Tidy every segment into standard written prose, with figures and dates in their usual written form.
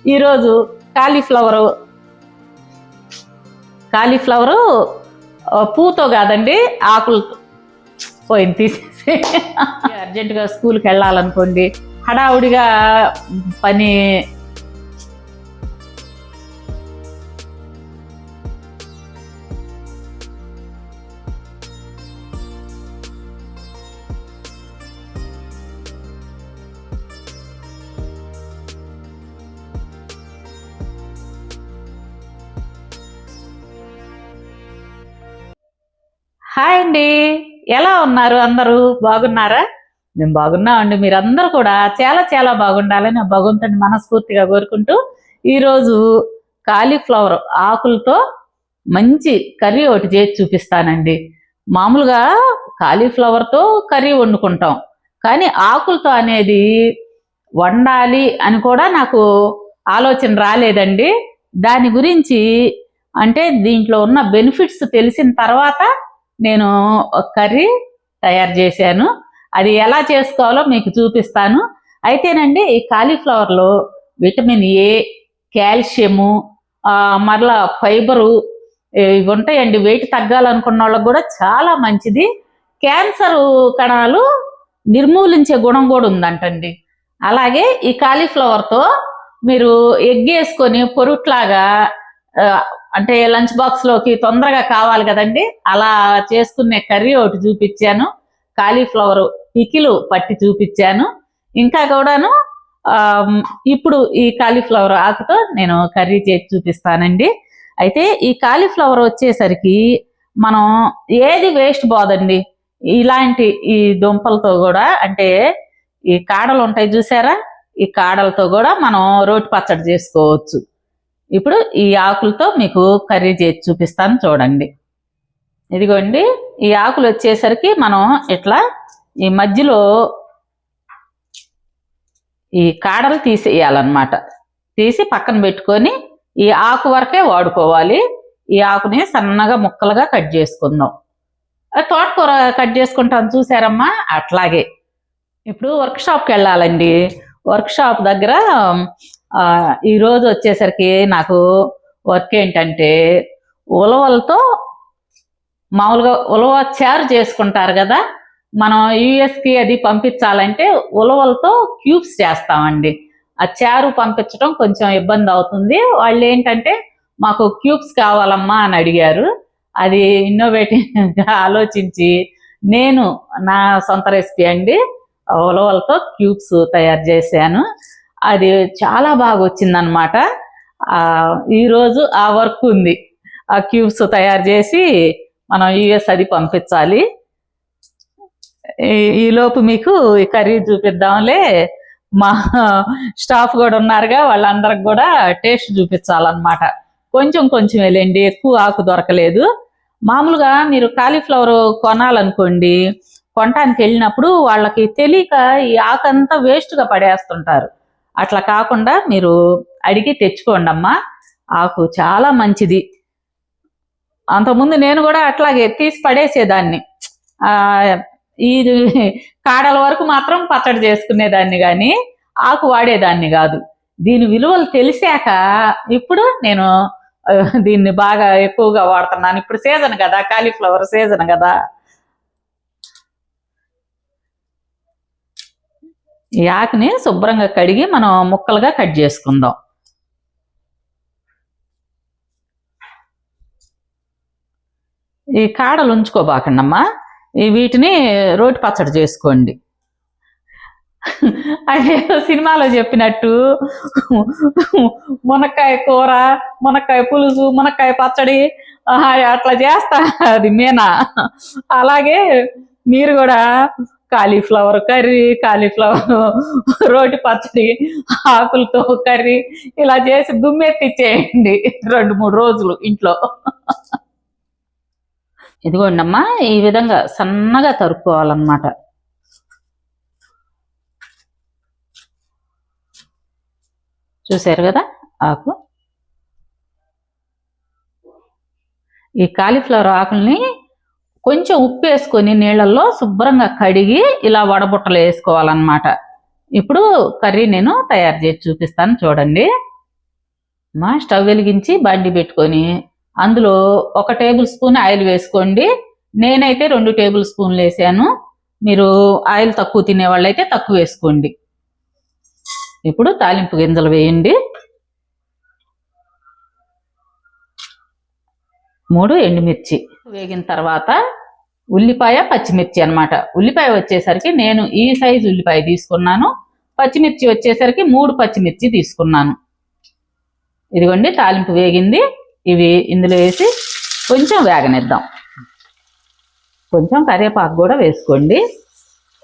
ఈరోజు కాలీఫ్లవరు పూతో కాదండి, ఆకులతో. పోయింది తీసేసి. అర్జెంటుగా స్కూల్కి వెళ్ళాలనుకోండి, హడావుడిగా పని. హాయ్ అండి, ఎలా ఉన్నారు అందరూ? బాగున్నారా? మేము బాగున్నామండి. మీరందరూ కూడా చాలా చాలా బాగుండాలని భగవంతుని మనస్ఫూర్తిగా కోరుకుంటూ ఈరోజు కాలీఫ్లవర్ ఆకులతో మంచి కర్రీ ఒకటి చేసి చూపిస్తానండి. మామూలుగా కాలీఫ్లవర్తో కర్రీ వండుకుంటాం, కానీ ఆకులతో అనేది వండాలి అని కూడా నాకు ఆలోచన రాలేదండి. దాని గురించి అంటే దీంట్లో ఉన్న బెనిఫిట్స్ తెలిసిన తర్వాత నేను ఒక కర్రీ తయారు చేశాను. అది ఎలా చేసుకోవాలో మీకు చూపిస్తాను. అయితేనండి, ఈ కాలీఫ్లవర్లో విటమిన్ ఏ, కాల్షియము, మరలా ఫైబరు ఇవి ఉంటాయండి. వెయిట్ తగ్గాలనుకున్న వాళ్ళకి కూడా చాలా మంచిది. క్యాన్సర్ కణాలు నిర్మూలించే గుణం కూడా ఉందంటండి. అలాగే ఈ కాలీఫ్లవర్తో మీరు ఎగ్ వేసుకొని పొరుట్లాగా, అంటే లంచ్ బాక్స్లోకి తొందరగా కావాలి కదండి, అలా చేసుకునే కర్రీ ఒకటి చూపించాను. కాలీఫ్లవర్ పికిలు పట్టి చూపించాను. ఇంకా కూడాను ఇప్పుడు ఈ కాలీఫ్లవర్ ఆకుతో నేను కర్రీ చేసి చూపిస్తానండి. అయితే ఈ కాలీఫ్లవర్ వచ్చేసరికి మనం ఏది వేస్ట్ పోదండి. ఇలాంటి ఈ దుంపలతో కూడా, అంటే ఈ కాడలు ఉంటాయి చూసారా, ఈ కాడలతో కూడా మనం రోటి పచ్చడి చేసుకోవచ్చు. ఇప్పుడు ఈ ఆకులతో మీకు కర్రీ చేసి చూపిస్తాను, చూడండి. ఇదిగోండి, ఈ ఆకులు వచ్చేసరికి మనం ఇట్లా ఈ మధ్యలో ఈ కాడలు తీసేయాలన్నమాట. తీసి పక్కన పెట్టుకొని ఈ ఆకు వరకే వాడుకోవాలి. ఈ ఆకుని సన్నగా ముక్కలుగా కట్ చేసుకుందాం. తోటకూర కట్ చేసుకుంటాం చూసారమ్మా, అట్లాగే. ఇప్పుడు వర్క్షాప్కి వెళ్ళాలండి. వర్క్షాప్ దగ్గర ఈరోజు వచ్చేసరికి నాకు వర్క్ ఏంటంటే, ఉలవలతో మామూలుగా ఉలవ చారు చేసుకుంటారు కదా, మనం యుఎస్కి అది పంపించాలంటే ఉలవలతో క్యూబ్స్ చేస్తామండి. ఆ చారు పంపించడం కొంచెం ఇబ్బంది అవుతుంది. వాళ్ళు ఏంటంటే మాకు క్యూబ్స్ కావాలమ్మా అని అడిగారు. అది ఇన్నోవేటివ్గా ఆలోచించి నేను నా సొంత రెసిపీ అండి, ఉలవలతో క్యూబ్స్ తయారు చేశాను. అది చాలా బాగా వచ్చిందనమాట. ఈరోజు ఆ వర్క్ ఉంది. ఆ క్యూబ్స్ తయారు చేసి మనం యుఎస్ అది పంపించాలి. ఈలోపు మీకు ఈ కర్రీ చూపిద్దాంలే. మా స్టాఫ్ కూడా ఉన్నారుగా, వాళ్ళందరికి కూడా టేస్ట్ చూపించాలన్నమాట. కొంచెం కొంచెం వెళ్ళండి, ఎక్కువ ఆకు దొరకలేదు. మామూలుగా మీరు కాలీఫ్లవర్ కొనాలనుకోండి, కొనటానికి వెళ్ళినప్పుడు వాళ్ళకి తెలియక ఈ ఆకంతా వేస్ట్గా పడేస్తుంటారు. అట్లా కాకుండా మీరు అడిగి తెచ్చుకోండి అమ్మా. ఆకు చాలా మంచిది. అంతకుముందు నేను కూడా అట్లాగే తీసి పడేసేదాన్ని. ఇది కాడల వరకు మాత్రం పచ్చడి చేసుకునేదాన్ని, కానీ ఆకు వాడేదాన్ని కాదు. దీని విలువలు తెలిసాక ఇప్పుడు నేను దీన్ని బాగా ఎక్కువగా వాడుతున్నాను. ఇప్పుడు సీజన్ కదా, కాలీఫ్లవర్ సీజన్ కదా. ఈ ఆకుని శుభ్రంగా కడిగి మనం ముక్కలుగా కట్ చేసుకుందాం. ఈ కాడలు ఉంచుకోబాకండి అమ్మా, వీటిని రోటి పచ్చడి చేసుకోండి. అదే సినిమాలో చెప్పినట్టు మునక్కాయ కూర, మునక్కాయ పులుసు, మునక్కాయ పచ్చడి అట్లా చేస్తా అది మీనా. అలాగే మీరు కూడా కాలీఫ్లవర్ కర్రీ, కాలీఫ్లవర్ రోటి పచ్చడి, ఆకులతో కర్రీ ఇలా చేసి దుమ్మెత్తిచ్చేయండి 2-3 రోజులు ఇంట్లో. ఇదిగోండి అమ్మా, ఈ విధంగా సన్నగా తరుక్కోవాలన్నమాట. చూసారు కదా ఆకు. ఈ కాలీఫ్లవర్ ఆకుల్ని కొంచెం ఉప్పు వేసుకొని నీళ్ళల్లో శుభ్రంగా కడిగి ఇలా వడబుట్టలు వేసుకోవాలన్నమాట. ఇప్పుడు కర్రీ నేను తయారు చేసి చూపిస్తాను, చూడండి. స్టవ్ వెలిగించి బండి పెట్టుకొని అందులో 1 టేబుల్ స్పూన్ ఆయిల్ వేసుకోండి. నేనైతే 2 టేబుల్ స్పూన్లు వేసాను. మీరు ఆయిల్ తక్కువ తినే వాళ్ళైతే తక్కువ వేసుకోండి. ఇప్పుడు తాలింపు గింజలు వేయండి. 3 ఎండుమిర్చి వేగిన తర్వాత ఉల్లిపాయ పచ్చిమిర్చి అన్నమాట. ఉల్లిపాయ వచ్చేసరికి నేను ఈ సైజు ఉల్లిపాయ తీసుకున్నాను. పచ్చిమిర్చి వచ్చేసరికి 3 పచ్చిమిర్చి తీసుకున్నాను. ఇదిగోండి తాలింపు వేగింది. ఇవి ఇందులో వేసి కొంచెం వేగనిద్దాం. కొంచెం కరివేపాకు కూడా వేసుకోండి.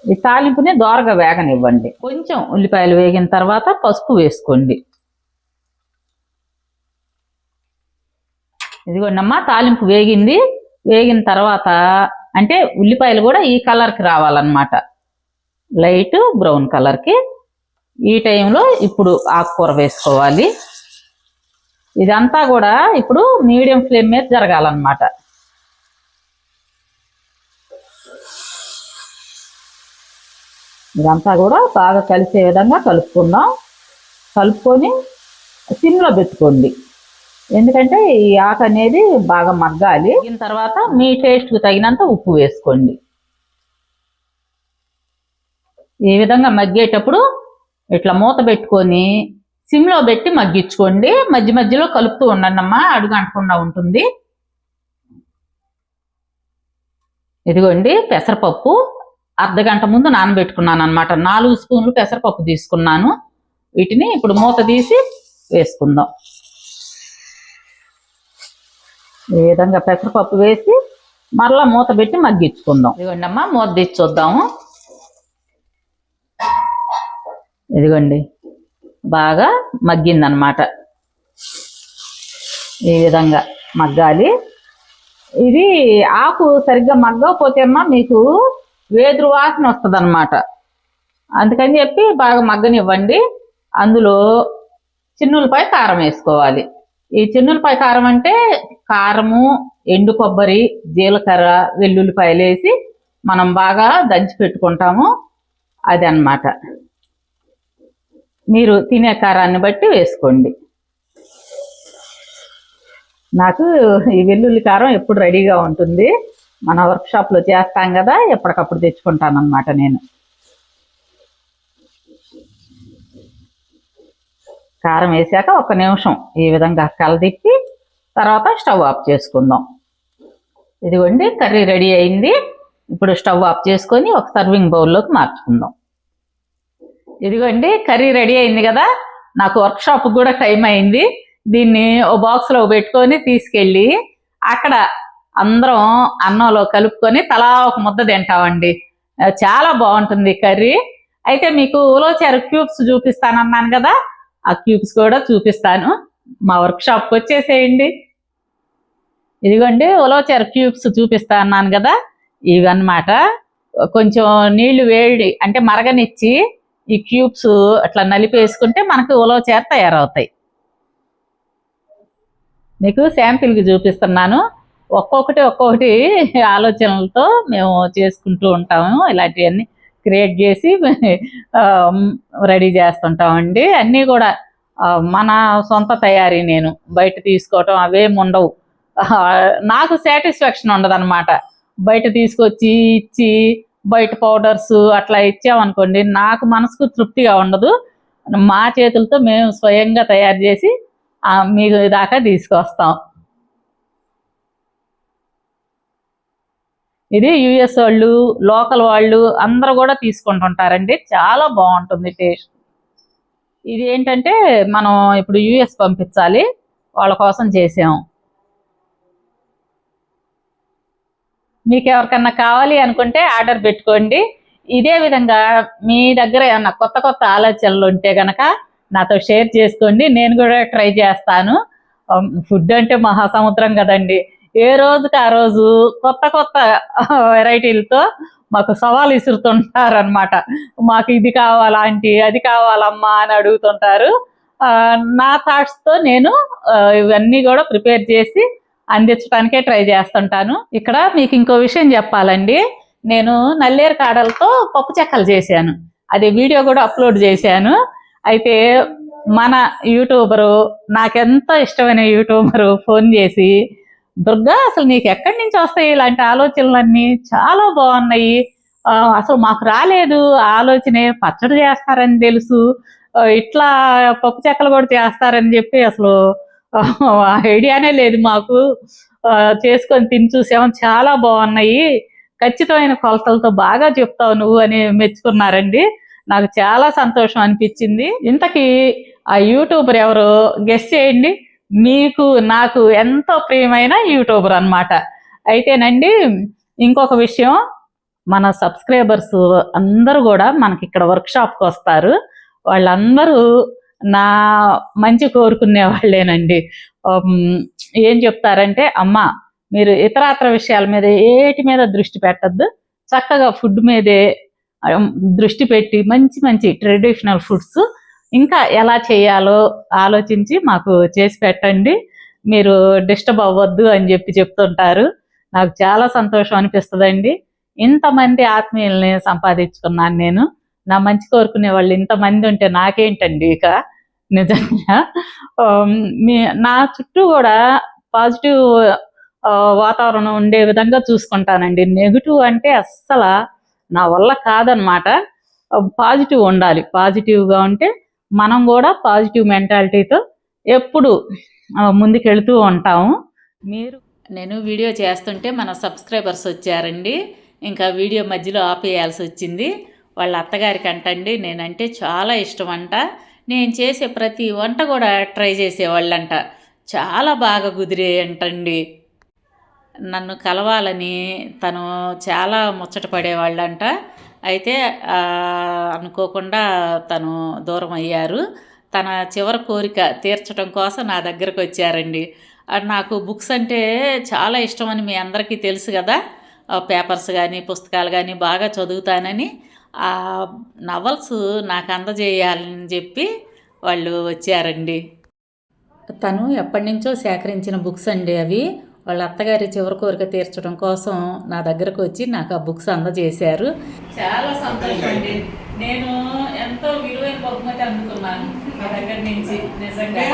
ఈ తాలింపుని దోరగా వేగనివ్వండి. కొంచెం ఉల్లిపాయలు వేగిన తర్వాత పసుపు వేసుకోండి. ఇదిగోండి అమ్మ తాలింపు వేగింది. వేగిన తర్వాత అంటే ఉల్లిపాయలు కూడా ఈ కలర్కి రావాలన్నమాట, లైట్ బ్రౌన్ కలర్కి. ఈ టైంలో ఇప్పుడు ఆకుకూర వేసుకోవాలి. ఇదంతా కూడా ఇప్పుడు మీడియం ఫ్లేమ్ మీద జరగాలన్నమాట. ఇదంతా కూడా బాగా కలిసే విధంగా కలుపుకుందాం. కలుపుకొని సిమ్లో పెట్టుకోండి, ఎందుకంటే ఈ ఆకు అనేది బాగా మగ్గాలి. దీని తర్వాత మీ టేస్ట్కి తగినంత ఉప్పు వేసుకోండి. ఈ విధంగా మగ్గేటప్పుడు ఇట్లా మూత పెట్టుకొని సిమ్లో పెట్టి మగ్గించుకోండి. మధ్య మధ్యలో కలుపుతూ ఉండండి అమ్మా, అడుగు అంటకుండా ఉంటుంది. ఇదిగోండి పెసరపప్పు అర్ధగంట ముందు నానబెట్టుకున్నాను అనమాట. 4 స్పూన్లు పెసరపప్పు తీసుకున్నాను. వీటిని ఇప్పుడు మూత తీసి వేసుకుందాం. ఈ విధంగా పెసరపప్పు వేసి మరలా మూత పెట్టి మగ్గించుకుందాం. ఇదిగోండి అమ్మా మూత తీసి చూద్దాము. ఇదిగోండి బాగా మగ్గిందనమాట. ఈ విధంగా మగ్గాలి. ఇది ఆకు సరిగ్గా మగ్గకపోతే అమ్మా మీకు వేదురు వాసన వస్తుంది అనమాట. అందుకని చెప్పి బాగా మగ్గనివ్వండి. అందులో చిన్నులపై కారం వేసుకోవాలి. ఈ చిన్నులపై కారం అంటే కారము, ఎండు కొబ్బరి, జీలకర్ర, వెల్లుల్లిపాయలు వేసి మనం బాగా దంచి పెట్టుకుంటాము, అది అన్నమాట. మీరు తినే కారాన్ని బట్టి వేసుకోండి. నాకు ఈ వెల్లుల్లి కారం ఎప్పుడు రెడీగా ఉంటుంది. మన వర్క్షాప్లో చేస్తాం కదా, ఎప్పటికప్పుడు తెచ్చుకుంటాను అన్నమాట నేను. కారం వేసాక 1 నిమిషం ఈ విధంగా కలదిప్పి తర్వాత స్టవ్ ఆఫ్ చేసుకుందాం. ఇదిగోండి కర్రీ రెడీ అయింది. ఇప్పుడు స్టవ్ ఆఫ్ చేసుకొని ఒక సర్వింగ్ బౌల్లోకి మార్చుకుందాం. ఇదిగోండి కర్రీ రెడీ అయింది కదా. నాకు వర్క్షాప్కి కూడా టైం అయింది. దీన్ని ఓ బాక్స్లో పెట్టుకొని తీసుకెళ్ళి అక్కడ అందరం అన్నంలో కలుపుకొని తలా ఒక ముద్ద తింటామండి. చాలా బాగుంటుంది కర్రీ. అయితే మీకు ఉలవచారు క్యూబ్స్ చూపిస్తానన్నాను కదా, ఆ క్యూబ్స్ కూడా చూపిస్తాను. మా వర్క్షాప్కి వచ్చేసేయండి. ఇదిగోండి ఉలవచారు క్యూబ్స్ చూపిస్తా అన్నాను కదా, ఇవన్నమాట. కొంచెం నీళ్లు వేడి అంటే మరగనిచ్చి ఈ క్యూబ్స్ అట్లా నలిపేసుకుంటే మనకు ఉలవచారు తయారవుతాయి. మీకు శాంపిల్కి చూపిస్తున్నాను. ఒక్కొక్కటి ఆలోచనలతో మేము చేసుకుంటూ ఉంటాము. ఇలాంటివన్నీ క్రియేట్ చేసి రెడీ చేస్తుంటామండి. అన్నీ కూడా మన సొంత తయారీ. నేను బయట తీసుకోవటం అవేమి ఉండవు. నాకు సాటిస్ఫాక్షన్ ఉండదన్నమాట. బయట తీసుకొచ్చి ఇచ్చి బయట పౌడర్స్ అట్లా ఇచ్చామనుకోండి, నాకు మనసుకు తృప్తిగా ఉండదు. మా చేతులతో మేము స్వయంగా తయారు చేసి మీకు దాకా తీసుకొస్తాం. ఇది యుఎస్ వాళ్ళు, లోకల్ వాళ్ళు అందరూ కూడా తీసుకుంటుంటారండి. చాలా బాగుంటుంది టేస్ట్. ఇది ఏంటంటే మనం ఇప్పుడు యుఎస్ పంపించాలి, వాళ్ళ కోసం చేసాము. మీకు ఎవరికన్నా కావాలి అనుకుంటే ఆర్డర్ పెట్టుకోండి. ఇదే విధంగా మీ దగ్గర ఏమన్నా కొత్త ఆలోచనలు ఉంటే కనుక నాతో షేర్ చేసుకోండి. నేను కూడా ట్రై చేస్తాను. ఫుడ్ అంటే మహాసముద్రం కదండి. ఏ రోజుకి ఆ రోజు కొత్త వెరైటీలతో మాకు సవాల్ ఇసురుతుంటారనమాట. మాకు ఇది కావాలా ఆంటీ, అది కావాలమ్మా అని అడుగుతుంటారు. నా థాట్స్తో నేను ఇవన్నీ కూడా ప్రిపేర్ చేసి అందించడానికే ట్రై చేస్తుంటాను. ఇక్కడ మీకు ఇంకో విషయం చెప్పాలండి. నేను నల్లేరు కాడలతో పప్పు చెక్కలు చేశాను. అది వీడియో కూడా అప్లోడ్ చేశాను. అయితే మన యూట్యూబరు, నాకెంతో ఇష్టమైన యూట్యూబరు ఫోన్ చేసి, దుర్గా అసలు నీకు ఎక్కడి నుంచి వస్తాయి ఇలాంటి ఆలోచనలన్నీ, చాలా బాగున్నాయి, అసలు మాకు రాలేదు ఆలోచనే, పచ్చడి చేస్తారని తెలుసు, ఇట్లా పప్పు చెక్కలు కూడా చేస్తారని చెప్పి అసలు ఐడియానే లేదు మాకు, చేసుకొని తిని చూసాము, చాలా బాగున్నాయి, ఖచ్చితమైన కొలతలతో బాగా చెప్తావు నువ్వు అని మెచ్చుకున్నారండి. నాకు చాలా సంతోషం అనిపించింది. ఇంతకీ ఆ యూట్యూబర్ ఎవరు గెస్ చేయండి. మీకు నాకు ఎంతో ప్రియమైన యూట్యూబర్ అన్నమాట. అయితేనండి ఇంకొక విషయం, మన సబ్స్క్రైబర్స్ అందరూ కూడా మనకి ఇక్కడ వర్క్షాప్కి వస్తారు. వాళ్ళందరూ నా మంచి కోరుకునే వాళ్ళేనండి. ఏం చెప్తారంటే, అమ్మ మీరు ఇతరాత్ర విషయాల మీద ఏటి మీద దృష్టి పెట్టద్దు, చక్కగా ఫుడ్ మీదే దృష్టి పెట్టి మంచి మంచి ట్రెడిషనల్ ఫుడ్స్ ఇంకా ఎలా చేయాలో ఆలోచించి మాకు చేసి పెట్టండి, మీరు డిస్టర్బ్ అవ్వద్దు అని చెప్పి చెప్తుంటారు. నాకు చాలా సంతోషం అనిపిస్తుందండి. ఇంతమంది ఆత్మీయుల్ని సంపాదించుకున్నాను నేను. నా మంచి కోరుకునే వాళ్ళు ఇంతమంది ఉంటే నాకేంటండి ఇక, నిజంగా నా చుట్టూ కూడా పాజిటివ్ వాతావరణం ఉండే విధంగా చూసుకుంటానండి. నెగిటివ్ అంటే అస్సలు నా వల్ల కాదనమాట. పాజిటివ్ ఉండాలి, పాజిటివ్గా ఉంటే మనం కూడా పాజిటివ్ మెంటాలిటీతో ఎప్పుడు ముందుకెళ్తూ ఉంటాము. నేను వీడియో చేస్తుంటే మన సబ్స్క్రైబర్స్ వచ్చారండి. ఇంకా వీడియో మధ్యలో ఆపేయాల్సి వచ్చింది. వాళ్ళ అత్తగారికి అంటండి నేనంటే చాలా ఇష్టం అంట, నేను చేసే ప్రతి వంట కూడా ట్రై చేసేవాళ్ళంట, చాలా బాగా కుదిరేయంటండి. నన్ను కలవాలని తను చాలా ముచ్చట పడేవాళ్ళంట. అయితే అనుకోకుండా తను దూరం అయ్యారు. తన చివరి కోరిక తీర్చడం కోసం నా దగ్గరకు వచ్చారండి. నాకు బుక్స్ అంటే చాలా ఇష్టమని మీ అందరికీ తెలుసు కదా, పేపర్స్ కానీ పుస్తకాలు కానీ బాగా చదువుతానని, ఆ నవల్స్ నాకు అందజేయాలని చెప్పి వాళ్ళు వచ్చారండి. తను ఎప్పటి నుంచో సేకరించిన బుక్స్ అండి అవి. వాళ్ళ అత్తగారి చివరి కోరిక తీర్చడం కోసం నా దగ్గరకు వచ్చి నాకు ఆ బుక్స్ అందజేశారు. చాలా సంతోషం అండి. నేను ఎంతో విలువైన బహుమతి అందుకున్నాను నా దగ్గర నుంచి. నిజంగా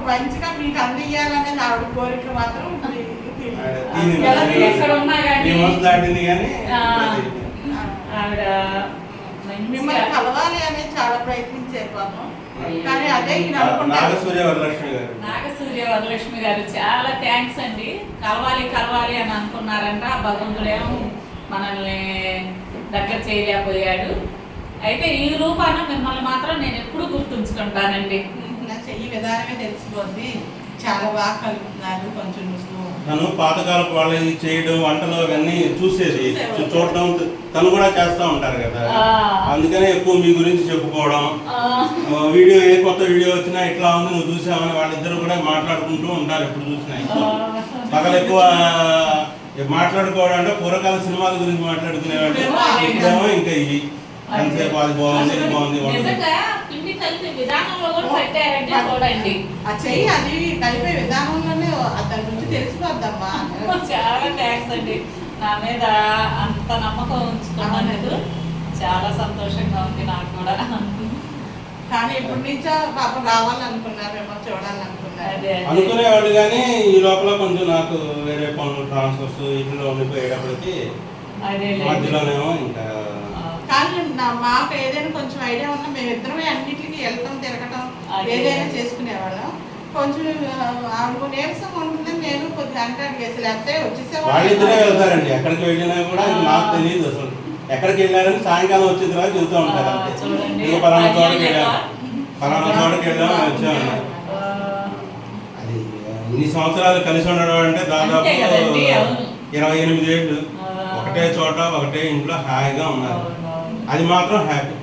మంచిగా మీకు అందజేయాలనే నా కోరిక మాత్రం ఎక్కడ ఉన్నా కానీ ఆవిడ మిమ్మల్ని కలవాలి అని చాలా ప్రయత్నించారు పాపం. కానీ అదే నాగసూర్య వరలక్ష్మి గారు చాలా థ్యాంక్స్ అండి. కలవాలి అని అనుకున్నారంట, భగవంతుడేమో మనల్ని దగ్గర చేయలేకపోయాడు. అయితే ఈ రూపాన మిమ్మల్ని మాత్రం నేను ఎప్పుడు గుర్తుంచుకుంటానండి. నా చెయ్యి విధానమే తెలిసిపోద్ది, చాలా బాగా కలుపుతున్నారు. కొంచెం తను పాతకాలపు వాళ్ళని చేయడం, వంటలు అవన్నీ చూసేది, చూడటం తను కూడా చేస్తూ ఉంటారు కదా, అందుకనే ఎక్కువ మీ గురించి చెప్పుకోవడం, వీడియో ఏ కొత్త వీడియో వచ్చినా ఇట్లా ఉంది నువ్వు చూసావని వాళ్ళిద్దరు కూడా మాట్లాడుకుంటూ ఉంటారు. ఎప్పుడు చూసినా పగలు ఎక్కువ మాట్లాడుకోవడం అంటే పూర్వకాల సినిమాల గురించి మాట్లాడుకునేవాళ్ళు, ఇప్పుడేమో ఇంకా ఇవి ఎంతసేపు అది బాగుంది ఇది బాగుంది అది కలిపే విధానంలోనే దాని గురించి తెలిసిపోద్దమ్మా. చాలా థ్యాంక్స్ అండి, నా మీద అంత నమ్మకం ఉంచుకున్నందుకు చాలా సంతోషంగా ఉంది నాకు కూడా. కానీ ఇప్పటి నుంచో పాపం రావాలనుకున్నారేమో, చూడాలనుకున్నారు అనుకునేవాళ్ళు, కానీ ఈ లోపల కొంచెం నాకు వేరే పనులు ట్రాన్స్ఫర్స్ ఇంట్లో ఉండిపోయేటప్పటికి మధ్యలోనేమో ఇంకా. కానీ మాకు ఏదైనా కొంచెం ఐడియా ఉన్నా మేమిద్దరమే అన్నింటికి వెళ్తాం, తిరగటం, ఏదైనా చేసుకునేవాళ్ళం. కొంచెం నీరసం ఉంటుందని నేను కొద్దిగా అంటాడు లేకపోతే వచ్చేసేవాళ్ళు. వాళ్ళిద్దరే వెళ్తారండి, ఎక్కడికి వెళ్ళినా కూడా నాకు తెలియదు అసలు ఎక్కడికి వెళ్ళారని. సాయంకాలం వచ్చిన తర్వాత చెబుతూ ఉంటారు అంతే, పలానా చోటకి వెళ్ళాం వచ్చాము. అది ఇన్ని సంవత్సరాలు కలిసి ఉండడం అంటే దాదాపు 28 ఏళ్ళు ఒకటే చోట ఒకటే ఇంట్లో హాయిగా ఉన్నారు. అది మాత్రం హ్యాపీ.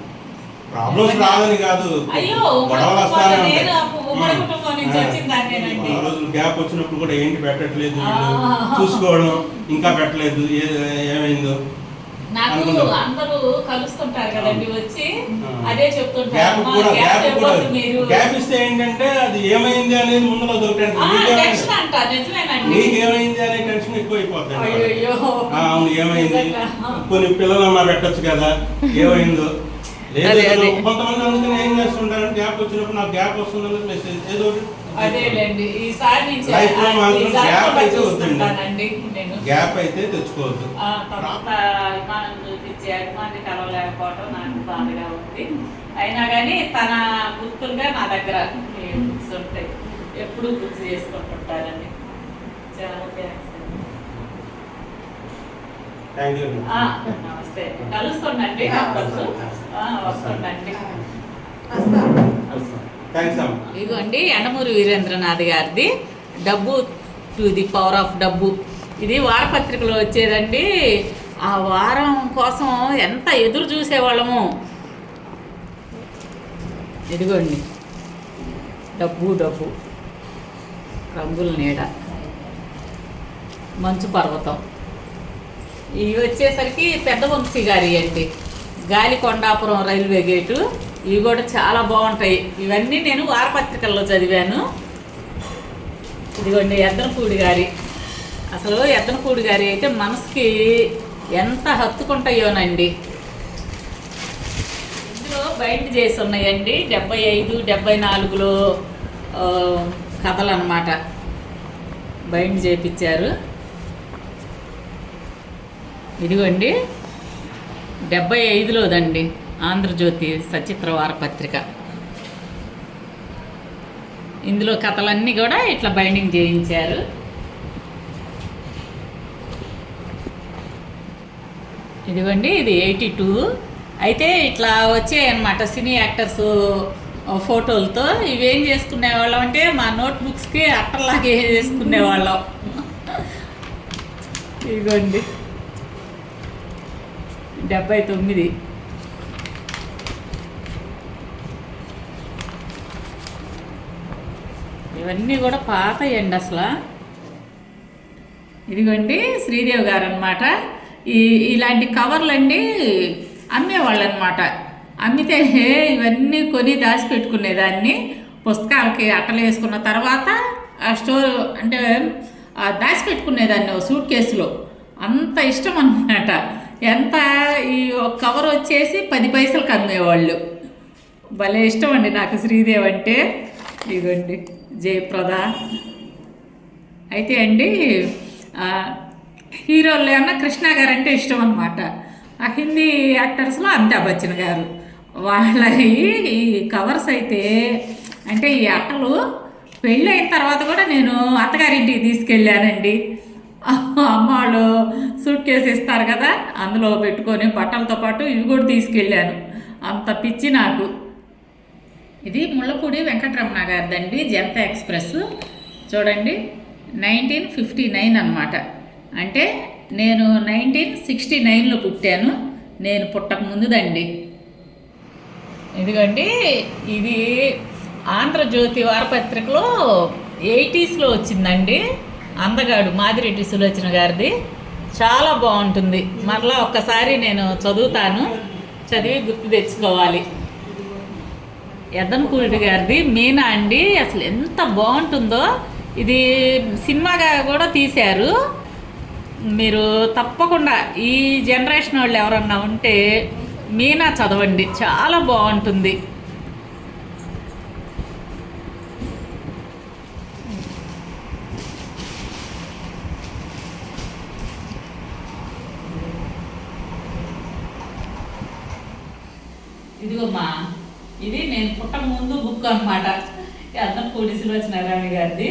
ప్రాబ్లమ్స్ రాదని కాదు, గొడవలు వస్తానే ఉంటాయి. రోజులు గ్యాప్ వచ్చినప్పుడు కూడా ఏంటి పెట్టట్లేదు చూసుకోవడం, ఇంకా పెట్టలేదు ఏమైందో గ్యాప్ ఇస్తే ఏంటంటే అది ఏమైంది అనేది ముందులో దొరికండి, నీకేమైంది అనే టెన్షన్ ఎక్కువ అయిపోతుంది. అవును ఏమైంది, కొన్ని పిల్లలన్నా పెట్టచ్చు కదా, ఏమైందో లేదు కొంతమంది అందుకని ఏం చేస్తుంటారు, గ్యాప్ వచ్చినప్పుడు నాకు గ్యాప్ వస్తుందని మెసేజ్ ఏదో ఒకటి. అదేలేండి ఈసారి నుంచి లైఫ్ లో మాత్రం గ్యాప్ అయితే వద్దండి, నేను గ్యాప్ అయితే తెచ్చుకోవద్దు. తర్వాత అభిమానం చూపించే అభిమాని కలవలేకపోవడం నాకు బాధగా ఉంది. అయినా కానీ తన గుర్తులుగా నా దగ్గర బుక్స్ ఉంటాయి, ఎప్పుడు గుర్తు చేసుకుంటుంటారండి. చాలా థ్యాంక్ యూ. నమస్తే, కలుస్తుండండి, వస్తుండండి. ఇదిగోండి యండమూరి వీరేంద్రనాథ్ గారిది డబ్బు టు ది పవర్ ఆఫ్ డబ్బు. ఇది వారపత్రికలో వచ్చేదండి. ఆ వారం కోసం ఎంత ఎదురు చూసేవాళ్ళము. ఇదిగోండి డబ్బు డబ్బు, రంగుల నీడ, మంచు పర్వతం. ఇవి వచ్చేసరికి పెద్ద వంశీ గారి అండి, గాలికొండాపురం రైల్వే గేటు. ఇవి కూడా చాలా బాగుంటాయి. ఇవన్నీ నేను వారపత్రికల్లో చదివాను. ఇదిగోండి ఎద్దనపూడి గారి, అసలు ఎద్దనపూడి గారి అయితే మనసుకి ఎంత హత్తుకుంటాయోనండి. ఇందులో బైండ్ చేసి ఉన్నాయండి 75, 74లో కథలు అన్నమాట, బైండ్ చేయించారు. ఇదిగోండి 75లోదండి ఆంధ్రజ్యోతి సచిత్ర వారపత్రిక. ఇందులో కథలన్నీ కూడా ఇట్లా బైండింగ్ చేయించారు. ఇదిగోండి ఇది 82. అయితే ఇట్లా వచ్చాయన్నమాట సినీ యాక్టర్స్ ఫోటోలతో. ఇవేం చేసుకునేవాళ్ళం అంటే మా నోట్బుక్స్కి అట్టలాగే చేసుకునేవాళ్ళం. ఇదిగోండి 79. ఇవన్నీ కూడా పాతయండి అసలు. ఇదిగోండి శ్రీదేవి గారు అనమాట. ఇలాంటి కవర్లు అండి అమ్మేవాళ్ళు అనమాట. అమ్మితే ఇవన్నీ కొని దాచిపెట్టుకునేదాన్ని. పుస్తకాలకి అట్టలు వేసుకున్న తర్వాత ఆ స్టోర్ అంటే దాచిపెట్టుకునేదాన్ని సూట్ కేసులో. అంత ఇష్టం అన్నమాట. ఎంత ఈ కవర్ వచ్చేసి 10 పైసలకు అమ్మేవాళ్ళు. భలే ఇష్టం అండి నాకు శ్రీదేవి అంటే. ఇదిగోండి జయప్రద. అయితే అండి హీరోల్లో ఏమన్నా కృష్ణ గారు అంటే ఇష్టం అనమాట. ఆ హిందీ యాక్టర్స్లో అమితాబ్ బచ్చన్ గారు. వాళ్ళ ఈ కవర్స్ అయితే అంటే ఈ అట్టలు పెళ్ళి అయిన తర్వాత కూడా నేను అత్తగారింటికి తీసుకెళ్ళానండి. అమ్మ వాళ్ళు సూట్ కేసు ఇస్తారు కదా, అందులో పెట్టుకొని బట్టలతో పాటు ఇవి కూడా తీసుకెళ్ళాను. అంత పిచ్చి నాకు. ఇది ముళ్ళపూడి వెంకటరమణ గారిదండి జనతా ఎక్స్ప్రెస్. చూడండి 1959 అన్నమాట. అంటే నేను 1969లో పుట్టాను. నేను పుట్టక ముందుదండి. ఇదిగోండి ఇది ఆంధ్రజ్యోతి వారపత్రికలో 80స్లో వచ్చిందండి. అందగాడు మాదిరెడ్డి సులోచన గారిది. చాలా బాగుంటుంది. మరలా ఒక్కసారి నేను చదువుతాను, చదివి గుర్తు తెచ్చుకోవాలి. ఎద్దనపూడి గారిది మీనా అండి. అసలు ఎంత బాగుంటుందో. ఇది సినిమాగా కూడా తీశారు. మీరు తప్పకుండా ఈ జనరేషన్ వాళ్ళు ఎవరన్నా ఉంటే మీనా చదవండి, చాలా బాగుంటుంది. ఇదిగోమ్మా, ఇది నేను పుట్టక ముందు బుక్ అనమాట. ఎద్దనపూడి సులోచనారాయణ గారిది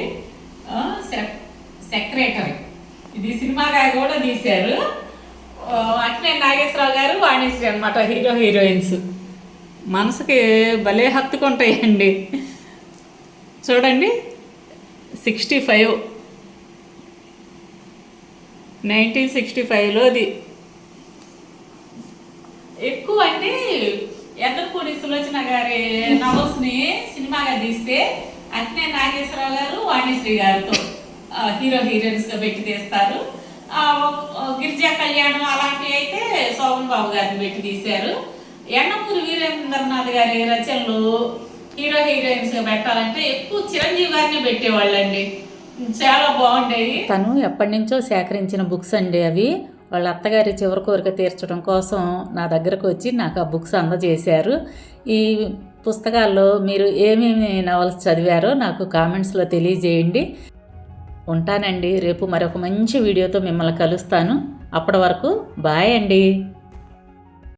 సెక్రటరీ. ఇది సినిమాగా కూడా తీశారు. అట్నే నాగేశ్వరరావు గారు, వాణిశ్రీ అనమాట హీరో హీరోయిన్స్. మనసుకి భలే హత్తుకుంటాయండి. చూడండి 65, 1965లోది. ఎక్కువ అంటే ఎద్దనపూడి సులోచన గారి నవల్స్ని సినిమాగా తీస్తే అట్నే నాగేశ్వరరావు గారు, వాణిశ్రీ గారితో హీరో హీరోయిన్స్గా పెట్టి తీస్తారు. గిరిజా కళ్యాణం అలాంటివి అయితే శోభన్ బాబు గారిని పెట్టి తీశారు. యండమూరి వీరేంద్రనాథ్ గారి రచనలు హీరో హీరోయిన్స్గా పెట్టాలంటే ఎక్కువ చిరంజీవి గారిని పెట్టేవాళ్ళండి. చాలా బాగుండేవి. తను ఎప్పటి నుంచో సేకరించిన బుక్స్ అండి అవి. వాళ్ళ అత్తగారి చివరి కోరిక తీర్చడం కోసం నా దగ్గరకు వచ్చి నాకు ఆ బుక్స్ అందజేశారు. ఈ పుస్తకాల్లో మీరు ఏమేమి నవల్స్ చదివారో నాకు కామెంట్స్లో తెలియజేయండి. ఉంటానండి. రేపు మరొక మంచి వీడియోతో మిమ్మల్ని కలుస్తాను. అప్పటి వరకు బాయ్ అండి.